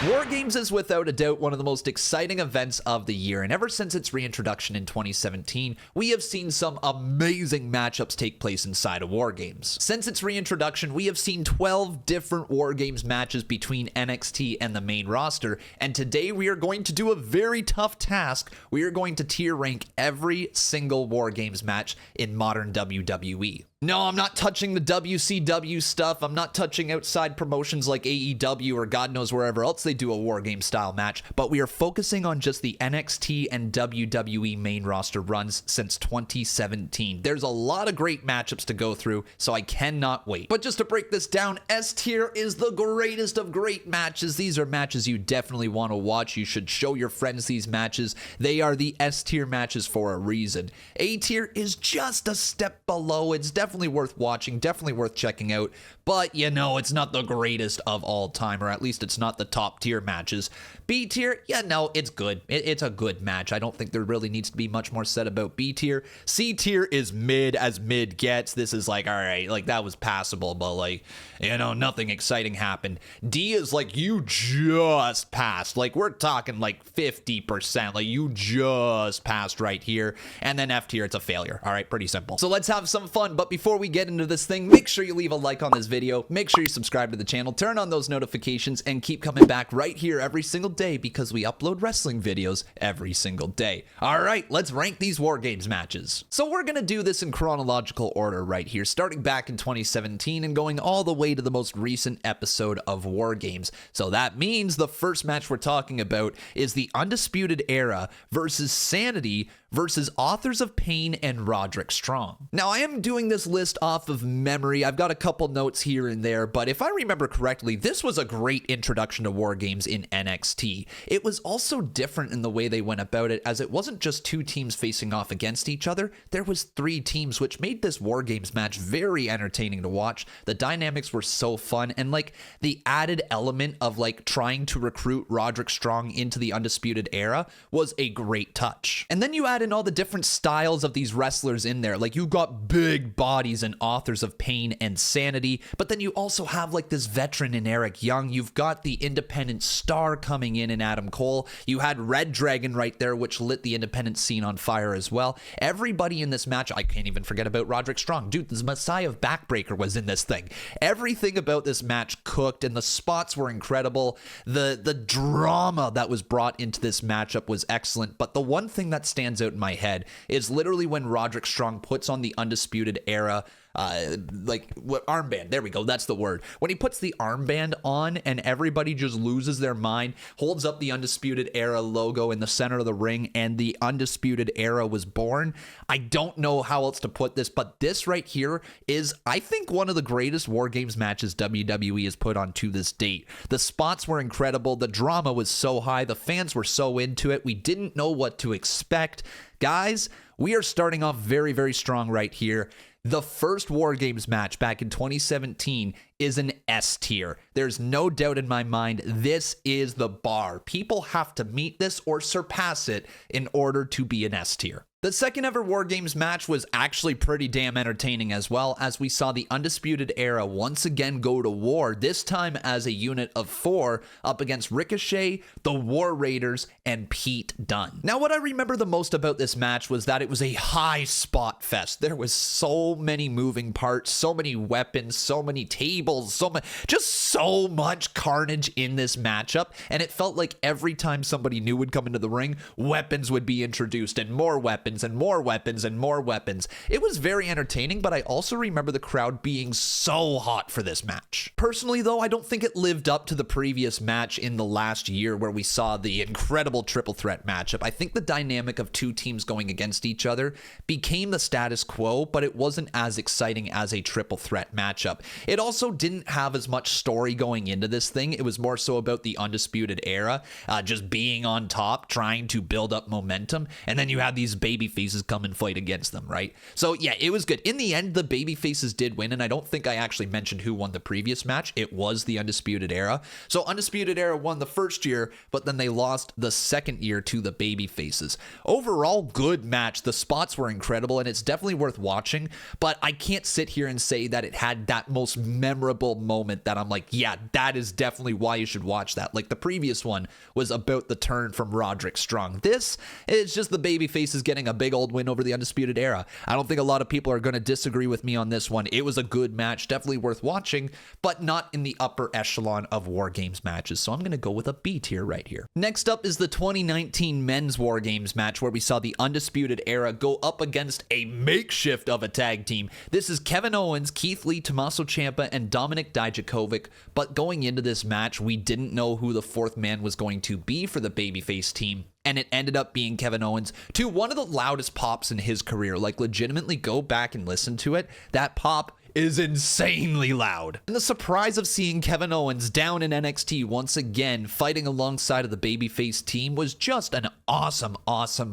War Games is without a doubt one of the most exciting events of the year, and ever since its reintroduction in 2017, we have seen some amazing matchups take place inside of War Games. Since its reintroduction, we have seen 12 different War Games matches between NXT and the main roster, and today we are going to do a very tough task. We are going to tier rank every single War Games match in modern WWE. No, I'm not touching the WCW stuff. I'm not touching outside promotions like AEW or God knows wherever else they do a War Game style match, but we are focusing on just the NXT and WWE main roster runs since 2017. There's a lot of great matchups to go through, so I cannot wait. But just to break this down, S tier is the greatest of great matches. These are matches you definitely want to watch. You should show your friends these matches. They are the S tier matches for a reason. A tier is just a step below. It's definitely worth watching, definitely worth checking out, but you know, it's not the greatest of all time, or at least it's not the top tier matches. B tier, yeah, no, it's good. It's a good match. I don't think there really needs to be much more said about B tier. C tier is mid as mid gets. This is like, all right, like that was passable, but like, you know, nothing exciting happened. D is like, you just passed. Like, we're talking like 50%. Like, you just passed right here. And then F tier, it's a failure. All right, pretty simple. So let's have some fun. But before we get into this thing, make sure you leave a like on this video. Make sure you subscribe to the channel, turn on those notifications, and keep coming back right here every single day because we upload wrestling videos every single day. All right, let's rank these War Games matches. So we're going to do this in chronological order right here, starting back in 2017 and going all the way to the most recent episode of War Games. So that means the first match we're talking about is the Undisputed Era versus Sanity versus Authors of Pain and Roderick Strong. Now, I am doing this list off of memory. I've got a couple notes here and there, but if I remember correctly, this was a great introduction to War Games in NXT. It was also different in the way they went about it, as it wasn't just two teams facing off against each other. There was three teams, which made this War Games match very entertaining to watch. The dynamics were so fun, and like the added element of like trying to recruit Roderick Strong into the Undisputed Era was a great touch. And then you add in all the different styles of these wrestlers in there. Like, you got big bodies and Authors of Pain and Sanity, but then you also have like this veteran in Eric Young. You've got the independent star coming in Adam Cole. You had Red Dragon right there, which lit the independent scene on fire as well. Everybody in this match, I can't even forget about Roderick Strong. Dude, the Messiah of Backbreaker was in this thing. Everything about this match cooked, and the spots were incredible. The drama that was brought into this matchup was excellent, but the one thing that stands out in my head is literally when Roderick Strong puts on the Undisputed Era armband. There we go. That's the word. When he puts the armband on and everybody just loses their mind, holds up the Undisputed Era logo in the center of the ring, and the Undisputed Era was born. I don't know how else to put this, but this right here is, I think, one of the greatest War Games matches WWE has put on to this date. The spots were incredible. The drama was so high. The fans were so into it. We didn't know what to expect. Guys, we are starting off very, very strong right here. The first War Games match back in 2017 is an S tier. There's no doubt in my mind, this is the bar. People have to meet this or surpass it in order to be an S tier. The second ever War Games match was actually pretty damn entertaining as well, as we saw the Undisputed Era once again go to war, this time as a unit of 4 up against Ricochet, the War Raiders, and Pete Dunne. Now, what I remember the most about this match was that it was a high spot fest. There was so many moving parts, so many weapons, so many tables, just so much carnage in this matchup, and it felt like every time somebody new would come into the ring, weapons would be introduced, and more weapons, and more weapons and more weapons. It was very entertaining, but I also remember the crowd being so hot for this match. Personally, though, I don't think it lived up to the previous match in the last year where we saw the incredible triple threat matchup. I think the dynamic of two teams going against each other became the status quo, but it wasn't as exciting as a triple threat matchup. It also didn't have as much story going into this thing. It was more so about the Undisputed Era just being on top, trying to build up momentum, and then you had these baby baby faces come and fight against them, right? So yeah, it was good. In the end, the baby faces did win, and I don't think I actually mentioned who won the previous match. It was the Undisputed Era. So Undisputed Era won the first year, but then they lost the second year to the baby faces. Overall, good match. The spots were incredible, and it's definitely worth watching, but I can't sit here and say that it had that most memorable moment that I'm like, yeah, that is definitely why you should watch that. Like the previous one was about the turn from Roderick Strong. This is just the baby faces getting a big old win over the Undisputed Era. I don't think a lot of people are going to disagree with me on this one. It was a good match, definitely worth watching, but not in the upper echelon of War Games matches. So I'm going to go with a B tier right here. Next up is the 2019 Men's War Games match, where we saw the Undisputed Era go up against a makeshift of a tag team. This is Kevin Owens, Keith Lee, Tommaso Ciampa, and Dominik Dijakovic. But going into this match, we didn't know who the fourth man was going to be for the babyface team, and it ended up being Kevin Owens, to one of the loudest pops in his career. Like, legitimately go back and listen to it. That pop is insanely loud. And the surprise of seeing Kevin Owens down in NXT once again fighting alongside of the babyface team was just an awesome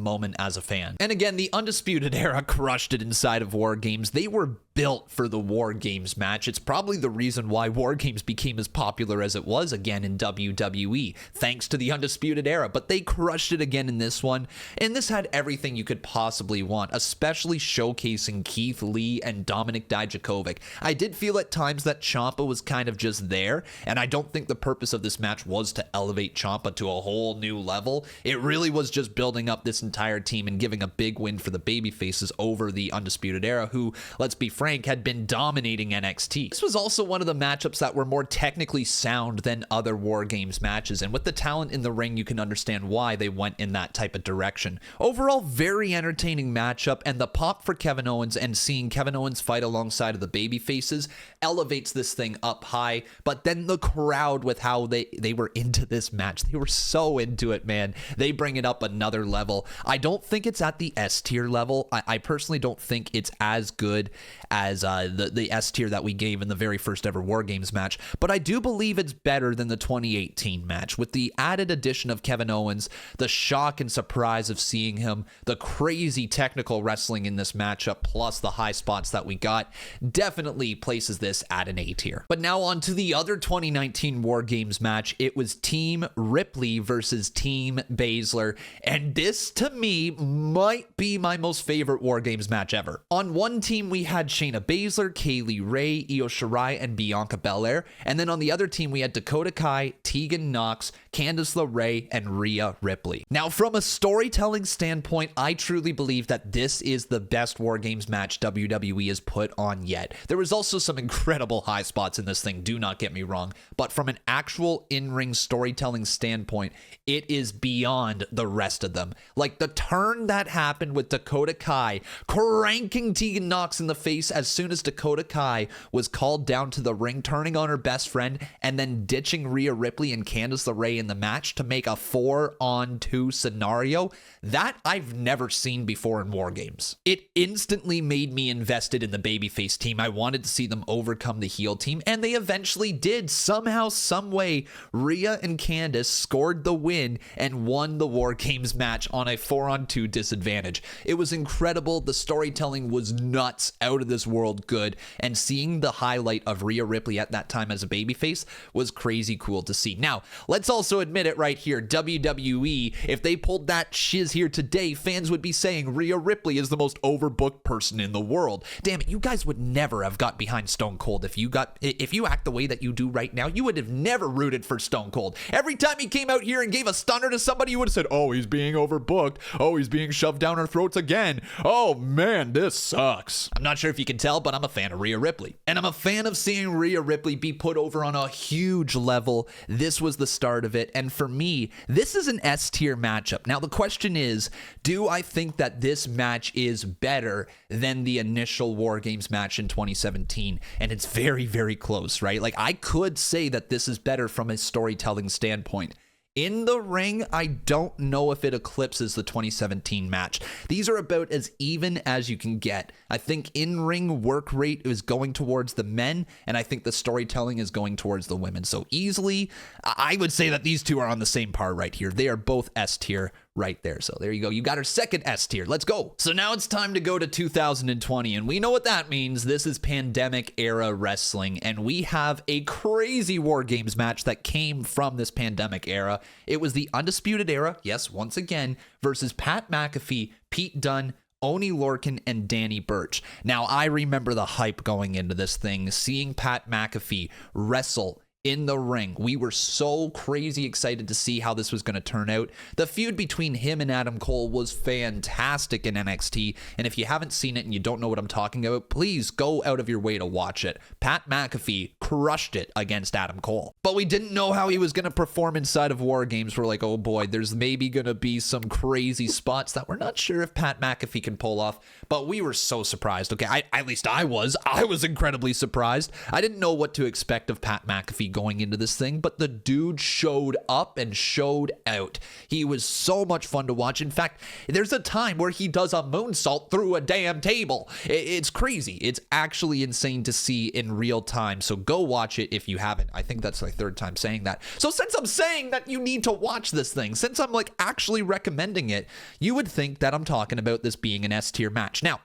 moment as a fan. And again, the Undisputed Era crushed it inside of War Games. They were built for the War Games match. It's probably the reason why War Games became as popular as it was again in WWE, thanks to the Undisputed Era. But they crushed it again in this one, and this had everything you could possibly want, especially showcasing Keith Lee and Dominik Dijakovic. I did feel at times that Ciampa was kind of just there, and I don't think the purpose of this match was to elevate Ciampa to a whole new level. It really was just building up this entire team and giving a big win for the babyfaces over the Undisputed Era, who, let's be frank, had been dominating NXT. This was also one of the matchups that were more technically sound than other War Games matches, and with the talent in the ring, you can understand why they went in that type of direction. Overall, very entertaining matchup, and the pop for Kevin Owens and seeing Kevin Owens fight alongside of the baby faces elevates this thing up high. But then the crowd, with how they were into this match, they were so into it, man. They bring it up another level. I don't think it's at the S tier level. I personally don't think it's as good as the S tier that we gave in the very first ever War Games match, but I do believe it's better than the 2018 match, with the added addition of Kevin Owens, the shock and surprise of seeing him, the crazy technical wrestling in this matchup, plus the high spots that we got. Definitely places this at an A tier. But now on to the other 2019 War Games match. It was Team Ripley versus Team Baszler, and this to me might be my most favorite War Games match ever. On one team we had Shayna Baszler, Kaylee Ray, Io Shirai, and Bianca Belair, and then on the other team we had Dakota Kai, Tegan Nox, Candice LeRae, and Rhea Ripley. Now, from a storytelling standpoint, I truly believe that this is the best War Games match WWE has put on yet. There was also some incredible high spots in this thing, do not get me wrong, but from an actual in-ring storytelling standpoint, it is beyond the rest of them. Like the turn that happened with Dakota Kai cranking Tegan Nox in the face as soon as Dakota Kai was called down to the ring, turning on her best friend, and then ditching Rhea Ripley and Candice LeRae in the match to make a 4-on-2 scenario, that I've never seen before in War Games. It instantly made me invested in the babyface team. I wanted to see them overcome the heel team, and they eventually did. Somehow, some way, Rhea and Candice scored the win and won the War Games match on a 4-on-2 disadvantage. It was incredible. The storytelling was nuts, out of this world good, and seeing the highlight of Rhea Ripley at that time as a babyface was crazy cool to see. Now, let's also admit it right here, WWE, if they pulled that shiz here today, fans would be saying Rhea Ripley is the most overbooked person in the world. Damn it, you guys would never have got behind Stone Cold if you act the way that you do right now. You would have never rooted for Stone Cold. Every time he came out here and gave a stunner to somebody, you would have said, oh, he's being overbooked. Oh, he's being shoved down our throats again. Oh man, this sucks. I'm not sure if you can tell, but I'm a fan of Rhea Ripley. And I'm a fan of seeing Rhea Ripley be put over on a huge level. This was the start of it. And for me, this is an S tier matchup. Now, the question is, do I think that this match is better than the initial War Games match in 2017? And it's very, very close, right? Like, I could say that this is better from a storytelling standpoint. In the ring, I don't know if it eclipses the 2017 match. These are about as even as you can get. I think in-ring work rate is going towards the men, and I think the storytelling is going towards the women. So easily, I would say that these two are on the same par right here. They are both S tier right there. So there you go. You got our second S tier. Let's go. So now it's time to go to 2020, and we know what that means. This is pandemic era wrestling, and we have a crazy War Games match that came from this pandemic era. It was the Undisputed Era, yes, once again, versus Pat McAfee, Pete Dunne, Oney Lorcan, and Danny Burch. Now, I remember the hype going into this thing, seeing Pat McAfee wrestle in the ring. We were so crazy excited to see how this was going to turn out. The feud between him and Adam Cole was fantastic in NXT, and if you haven't seen it and you don't know what I'm talking about, please go out of your way to watch it. Pat McAfee crushed it against Adam Cole. But we didn't know how he was going to perform inside of War Games. We're like, oh boy, there's maybe going to be some crazy spots that we're not sure if Pat McAfee can pull off, but we were so surprised. Okay, at least I was incredibly surprised. I didn't know what to expect of Pat McAfee going into this thing, but the dude showed up and showed out. He was so much fun to watch. In fact, there's a time where he does a moonsault through a damn table. It's crazy. It's actually insane to see in real time. So go watch it if you haven't. I think that's my third time saying that. So since I'm saying that you need to watch this thing, since I'm like actually recommending it, you would think that I'm talking about this being an S tier match. Now,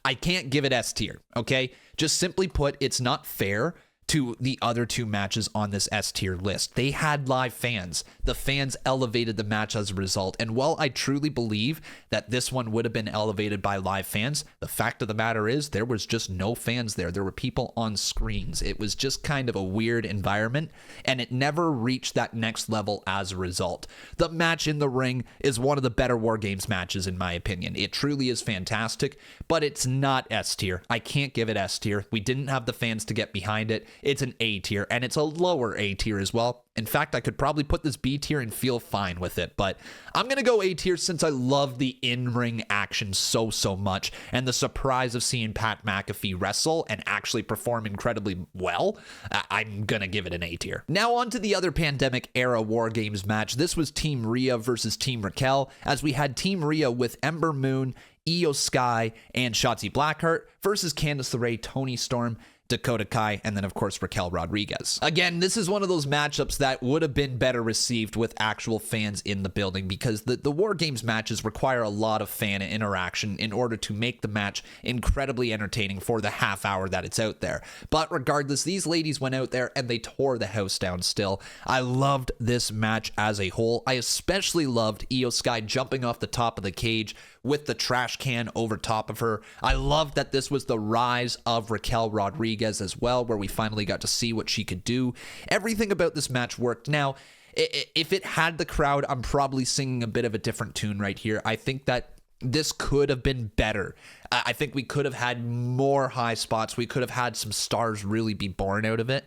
I can't give it S tier, okay? Just simply put, it's not fair to the other two matches on this S tier list. They had live fans. The fans elevated the match as a result. And while I truly believe that this one would have been elevated by live fans, the fact of the matter is there was just no fans there. There were people on screens. It was just kind of a weird environment, and it never reached that next level as a result. The match in the ring is one of the better War Games matches in my opinion. It truly is fantastic, but it's not S tier. I can't give it S tier. We didn't have the fans to get behind it. It's an A tier, and it's a lower A tier as well. In fact, I could probably put this B tier and feel fine with it, but I'm going to go A tier since I love the in-ring action so much, and the surprise of seeing Pat McAfee wrestle and actually perform incredibly well. I'm going to give it an A tier. Now on to the other pandemic era War Games match. This was Team Rhea versus Team Raquel, as we had Team Rhea with Ember Moon, Io Sky, and Shotzi Blackheart versus Candice LeRae, Toni Storm, Dakota Kai, and then of course Raquel Rodriguez. Again, this is one of those matchups that would have been better received with actual fans in the building, because the War Games matches require a lot of fan interaction in order to make the match incredibly entertaining for the half hour that it's out there. But regardless, these ladies went out there and they tore the house down still. I loved this match as a whole. I especially loved Io Sky jumping off the top of the cage with the trash can over top of her. I loved that this was the rise of Raquel Rodriguez as well, where we finally got to see what she could do. Everything about this match worked. Now, if it had the crowd, I'm probably singing a bit of a different tune right here. I think that this could have been better. I think we could have had more high spots. We could have had some stars really be born out of it.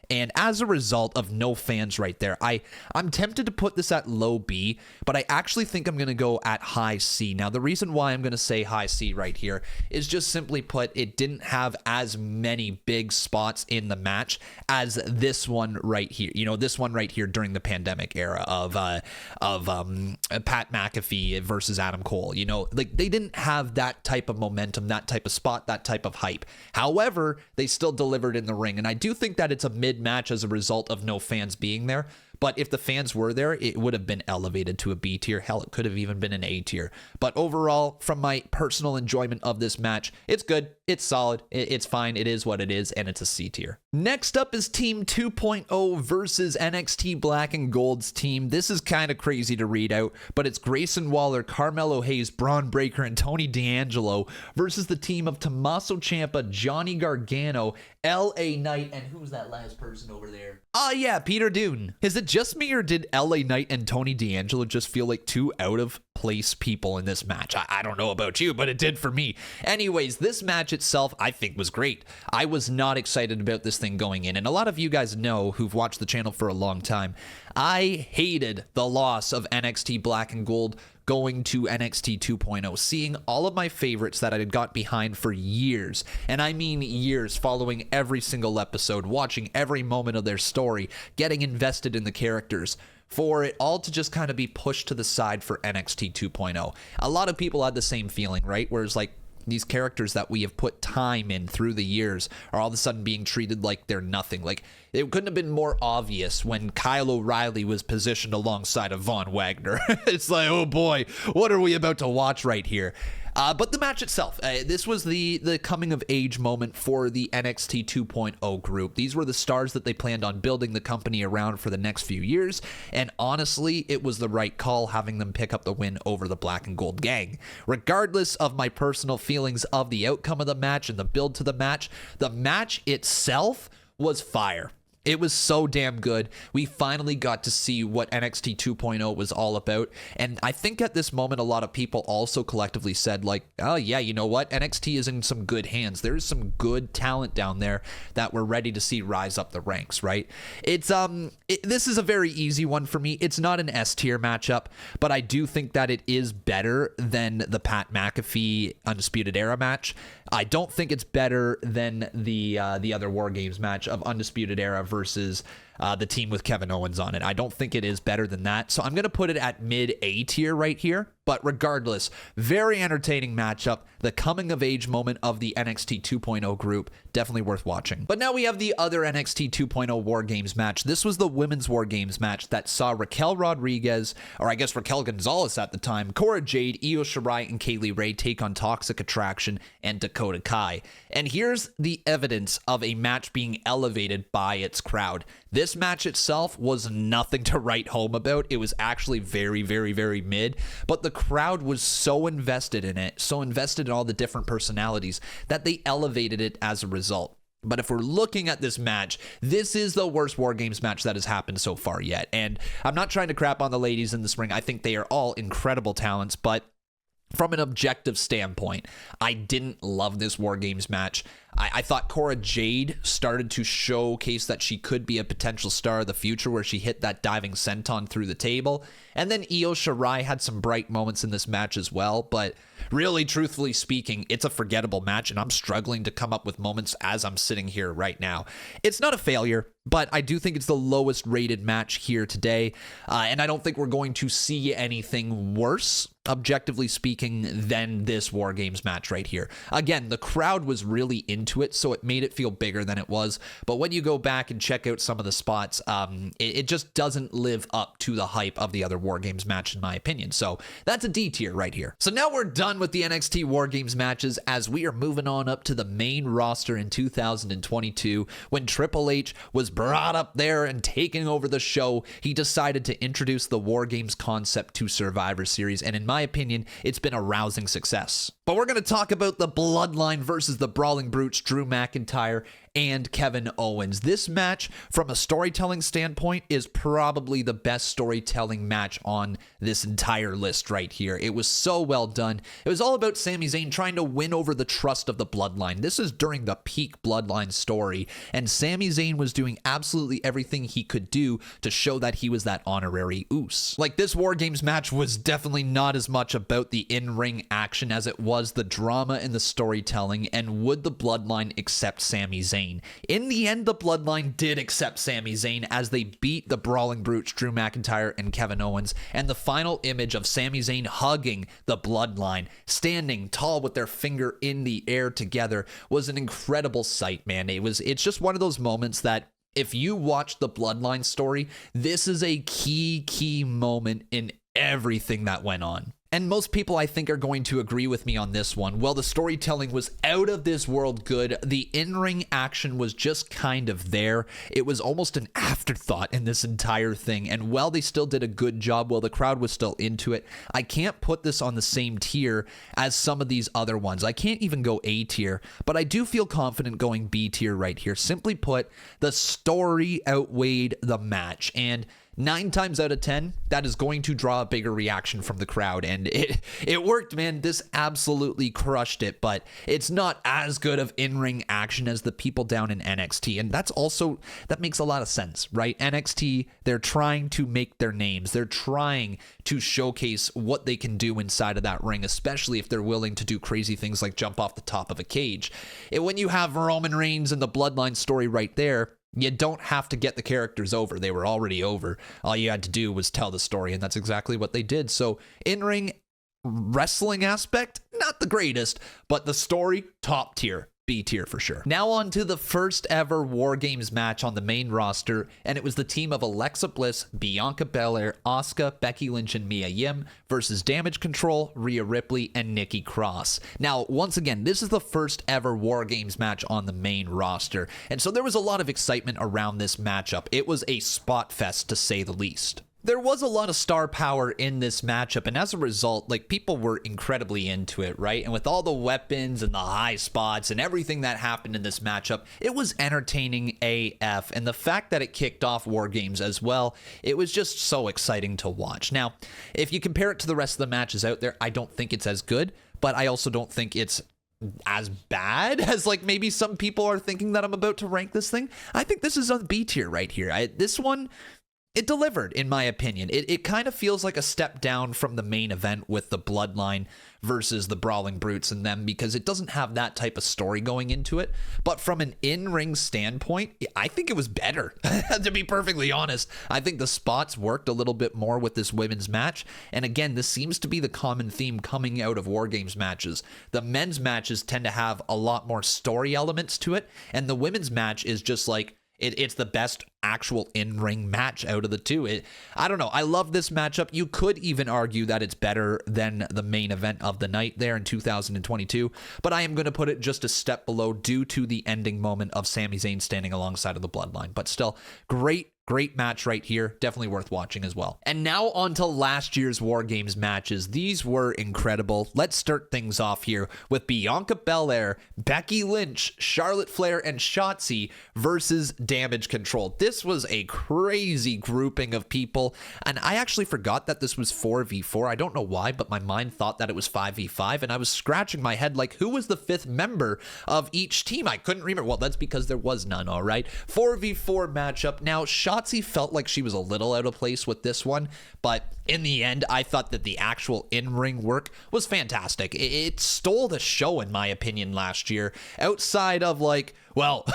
And as a result of no fans right there, I'm tempted to put this at low B, but I actually think I'm going to go at high C. Now, the reason why I'm going to say high C right here is just simply put, it didn't have as many big spots in the match as this one right here. You know, this one right here during the pandemic era of Pat McAfee versus Adam Cole. You know, like they didn't have that type of momentum, that type of spot, that type of hype. However, they still delivered in the ring, and I do think that it's a mid-match as a result of no fans being there. But if the fans were there, it would have been elevated to a B tier. Hell, it could have even been an A tier. But overall, from my personal enjoyment of this match, it's good, it's solid, it's fine, it is what it is, and it's a C tier. Next up is Team 2.0 versus NXT Black and Gold's team. This is kind of crazy to read out, but it's Grayson Waller, Carmelo Hayes, Braun Breaker, and Tony D'Angelo versus the team of Tommaso Ciampa, Johnny Gargano, LA Knight, and who's that last person over there? Oh yeah, Peter Dunne. Is it just me, or did LA Knight and Tony D'Angelo just feel like two out of place people in this match? I don't know about you, but it did for me. Anyways, this match itself I think was great. I was not excited about this thing going in, and a lot of you guys know who've watched the channel for a long time, I hated the loss of NXT Black and Gold going to NXT 2.0, seeing all of my favorites that I had got behind for years, and I mean years, following every single episode, watching every moment of their story, getting invested in the characters, for it all to just kind of be pushed to the side for NXT 2.0. A lot of people had the same feeling, right? Whereas like, these characters that we have put time in through the years are all of a sudden being treated like they're nothing. Like, it couldn't have been more obvious when Kyle O'Reilly was positioned alongside of Von Wagner. It's like, oh boy, what are we about to watch right here? But the match itself, this was the coming of age moment for the NXT 2.0 group. These were the stars that they planned on building the company around for the next few years, and honestly, it was the right call having them pick up the win over the Black and Gold Gang. Regardless of my personal feelings of the outcome of the match and the build to the match itself was fire. It was so damn good. We finally got to see what NXT 2.0 was all about. And I think at this moment, a lot of people also collectively said, like, oh yeah, you know what? NXT is in some good hands. There's some good talent down there that we're ready to see rise up the ranks, right? This is a very easy one for me. It's not an S tier matchup, but I do think that it is better than the Pat McAfee Undisputed Era match. I don't think it's better than the other War Games match of Undisputed Era versus the team with Kevin Owens on it. I don't think it is better than that. So I'm going to put it at mid A tier right here. But regardless, very entertaining matchup. The coming of age moment of the NXT 2.0 group. Definitely worth watching. But now we have the other NXT 2.0 War Games match. This was the Women's War Games match that saw Raquel Rodriguez, or I guess Raquel Gonzalez at the time, Cora Jade, Io Shirai, and Kaylee Ray take on Toxic Attraction and Dakota Kai. And here's the evidence of a match being elevated by its crowd. This match itself was nothing to write home about. It was actually very, very, very mid, but the crowd was so invested in it, so invested in all the different personalities, that they elevated it as a result. But if we're looking at this match, this is the worst War Games match that has happened so far yet. And I'm not trying to crap on the ladies in this ring. I think they are all incredible talents, but from an objective standpoint, I didn't love this War Games match. I thought Cora Jade started to showcase that she could be a potential star of the future, where she hit that diving senton through the table. And then Io Shirai had some bright moments in this match as well. But really, truthfully speaking, it's a forgettable match, and I'm struggling to come up with moments as I'm sitting here right now. It's not a failure, but I do think it's the lowest rated match here today. And I don't think we're going to see anything worse, objectively speaking, than this War Games match right here. Again, the crowd was really into it, so it made it feel bigger than it was. But when you go back and check out some of the spots, it just doesn't live up to the hype of the other War Games match, in my opinion. So that's a D tier right here. So now we're done with the NXT War Games matches, as we are moving on up to the main roster in 2022. When Triple H was brought up there and taking over the show, he decided to introduce the War Games concept to Survivor Series, and in my opinion, it's been a rousing success. But we're going to talk about the Bloodline versus the Brawling Brutes, Drew McIntyre and Kevin Owens. This match, from a storytelling standpoint, is probably the best storytelling match on this entire list right here. It was so well done. It was all about Sami Zayn trying to win over the trust of the Bloodline. This is during the peak Bloodline story, and Sami Zayn was doing absolutely everything he could do to show that he was that honorary Uce. Like, this War Games match was definitely not as much about the in-ring action as it was the drama and the storytelling, and would the Bloodline accept Sami Zayn? In the end, the Bloodline did accept Sami Zayn as they beat the Brawling Brutes, Drew McIntyre and Kevin Owens, and the final image of Sami Zayn hugging the Bloodline, standing tall with their finger in the air together, was an incredible sight, man. It's just one of those moments that, if you watch the Bloodline story, this is a key moment in everything that went on. And most people, I think, are going to agree with me on this one. Well, the storytelling was out of this world good. The in-ring action was just kind of there. It was almost an afterthought in this entire thing. And while they still did a good job, while the crowd was still into it, I can't put this on the same tier as some of these other ones. I can't even go A tier, but I do feel confident going B tier right here. Simply put, the story outweighed the match. And 9 times out of 10, that is going to draw a bigger reaction from the crowd, and it worked, man. This absolutely crushed it, but it's not as good of in-ring action as the people down in NXT, and that makes a lot of sense, right? NXT, they're trying to make their names. They're trying to showcase what they can do inside of that ring, especially if they're willing to do crazy things like jump off the top of a cage. And when you have Roman Reigns and the Bloodline story right there, you don't have to get the characters over. They were already over. All you had to do was tell the story, and that's exactly what they did. So in-ring wrestling aspect, not not the greatest, but the story, top tier. B tier for sure. Now on to the first ever War Games match on the main roster, and it was the team of Alexa Bliss, Bianca Belair, Asuka, Becky Lynch, and Mia Yim versus Damage Control, Rhea Ripley, and Nikki Cross. Now, once again, this is the first ever War Games match on the main roster, and so there was a lot of excitement around this matchup. It was a spot fest, to say the least. There was a lot of star power in this matchup, and as a result, like, people were incredibly into it, right? And with all the weapons and the high spots and everything that happened in this matchup, it was entertaining AF. And the fact that it kicked off War Games as well, it was just so exciting to watch. Now, if you compare it to the rest of the matches out there, I don't think it's as good, but I also don't think it's as bad as, like, maybe some people are thinking that I'm about to rank this thing. I think this is on B tier right here. This one, it delivered, in my opinion. It kind of feels like a step down from the main event with the Bloodline versus the Brawling Brutes and them, because it doesn't have that type of story going into it. But from an in-ring standpoint, I think it was better, to be perfectly honest. I think the spots worked a little bit more with this women's match. And again, this seems to be the common theme coming out of War Games matches. The men's matches tend to have a lot more story elements to it, and the women's match is just like, it's the best actual in-ring match out of the two. I don't know. I love this matchup. You could even argue that it's better than the main event of the night there in 2022, but I am going to put it just a step below due to the ending moment of Sami Zayn standing alongside of the Bloodline. But still, great match right here. Definitely worth watching as well. And now on to last year's War Games matches. These were incredible. Let's start things off here with Bianca Belair, Becky Lynch, Charlotte Flair, and Shotzi versus Damage Control. This was a crazy grouping of people, and I actually forgot that this was 4v4. I don't know why, but my mind thought that it was 5v5, and I was scratching my head like, who was the fifth member of each team? I couldn't remember. Well, that's because there was none, all right? 4v4 matchup. Now, Shotzi felt like she was a little out of place with this one, but in the end, I thought that the actual in-ring work was fantastic. It stole the show, in my opinion, last year, outside of, like, well,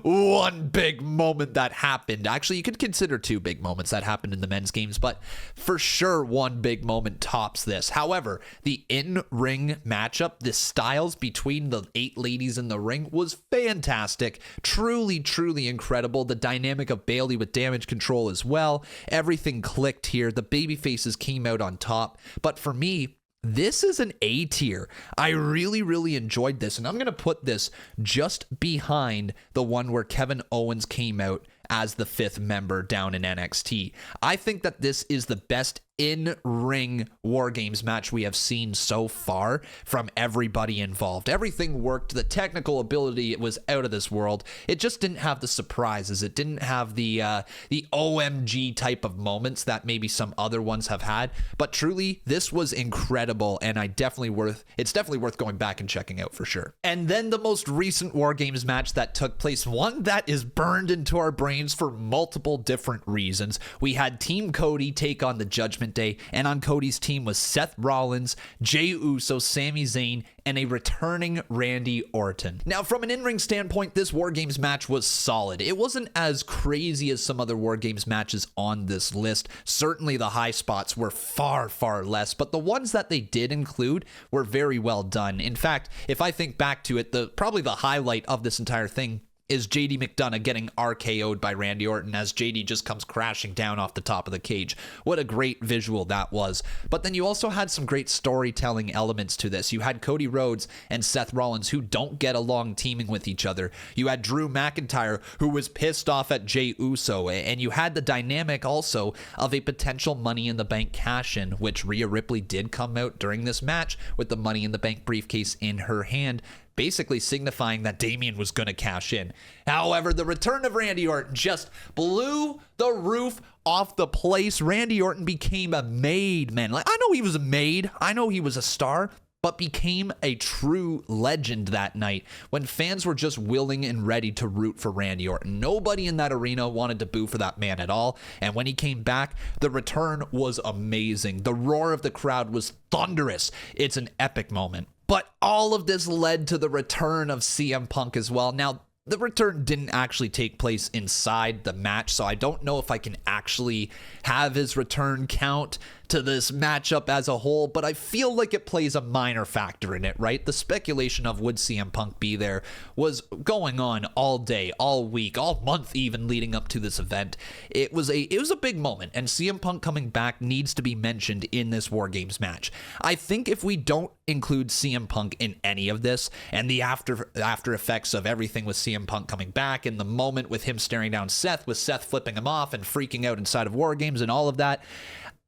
one big moment that happened. Actually, you could consider two big moments that happened in the men's games, but for sure, one big moment tops this. However, the in-ring matchup, the styles between the 8 ladies in the ring was fantastic. Truly, truly incredible. The dynamic of Bayley with Damage Control as well. Everything clicked here. The baby faces came out on top. But for me, this is an A tier. I really, really enjoyed this, and I'm going to put this just behind the one where Kevin Owens came out as the 5th member down in NXT. I think that this is the best in-ring War Games match we have seen so far from everybody involved. Everything worked. The technical ability, it was out of this world. It just didn't have the surprises. It didn't have the OMG type of moments that maybe some other ones have had. But truly, this was incredible, and it's definitely worth going back and checking out for sure. And then the most recent War Games match that took place, one that is burned into our brains for multiple different reasons. We had Team Cody take on the Judgment Day, and on Cody's team was Seth Rollins, Jey Uso, Sami Zayn, and a returning Randy Orton. Now, from an in-ring standpoint, this War Games match was solid. It wasn't as crazy as some other War Games matches on this list. Certainly the high spots were far, far less, but the ones that they did include were very well done. In fact, if I think back to it, probably the highlight of this entire thing is JD McDonough getting RKO'd by Randy Orton as JD just comes crashing down off the top of the cage. What a great visual that was. But then you also had some great storytelling elements to this. You had Cody Rhodes and Seth Rollins, who don't get along teaming with each other. You had Drew McIntyre, who was pissed off at Jey Uso. And you had the dynamic also of a potential Money in the Bank cash-in, which Rhea Ripley did come out during this match with the Money in the Bank briefcase in her hand, basically signifying that Damian was going to cash in. However, the return of Randy Orton just blew the roof off the place. Randy Orton became a made man. Like, I know he was a made. I know he was a star, but became a true legend that night when fans were just willing and ready to root for Randy Orton. Nobody in that arena wanted to boo for that man at all. And when he came back, the return was amazing. The roar of the crowd was thunderous. It's an epic moment. But all of this led to the return of CM Punk as well. Now, the return didn't actually take place inside the match, so I don't know if I can actually have his return count to this matchup as a whole, but I feel like it plays a minor factor in it, right? The speculation of would CM Punk be there was going on all day, all week, all month even leading up to this event. It was a big moment, and CM Punk coming back needs to be mentioned in this War Games match. I think if we don't include CM Punk in any of this, and the after effects of everything with CM Punk coming back, and the moment with him staring down Seth, with Seth flipping him off and freaking out inside of War Games and all of that,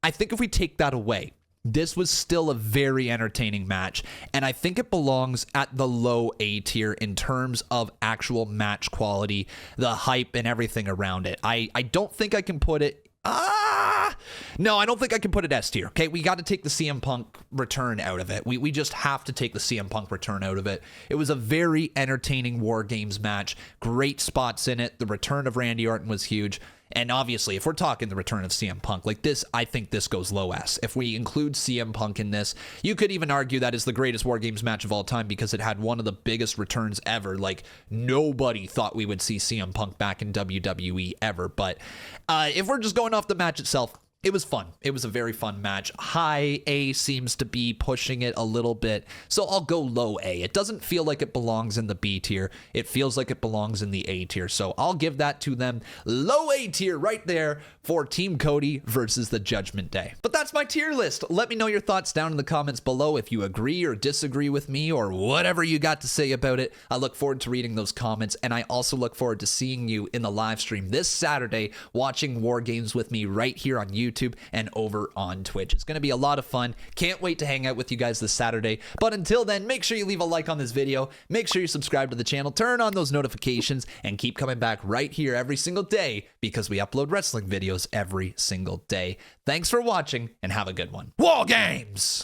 I think if we take that away, this was still a very entertaining match, and I think it belongs at the low A tier in terms of actual match quality, the hype, and everything around it. I don't think I can put it... No, I don't think I can put it S tier. Okay, we got to take the CM Punk return out of it. We just have to take the CM Punk return out of it. It was a very entertaining War Games match. Great spots in it. The return of Randy Orton was huge. And obviously, if we're talking the return of CM Punk, like this, I think this goes low S. If we include CM Punk in this, you could even argue that is the greatest War Games match of all time because it had one of the biggest returns ever. Like, nobody thought we would see CM Punk back in WWE ever. But if we're just going off the match itself, it was fun. It was a very fun match. High A seems to be pushing it a little bit, so I'll go low A. It doesn't feel like it belongs in the B tier. It feels like it belongs in the A tier, so I'll give that to them. Low A tier right there for Team Cody versus the Judgment Day. But that's my tier list. Let me know your thoughts down in the comments below if you agree or disagree with me or whatever you got to say about it. I look forward to reading those comments, and I also look forward to seeing you in the live stream this Saturday watching War Games with me right here on YouTube and over on Twitch. It's going to be a lot of fun. Can't wait to hang out with you guys this Saturday. But until then, make sure you leave a like on this video. Make sure you subscribe to the channel. Turn on those notifications and keep coming back right here every single day because we upload wrestling videos every single day. Thanks for watching and have a good one. War Games!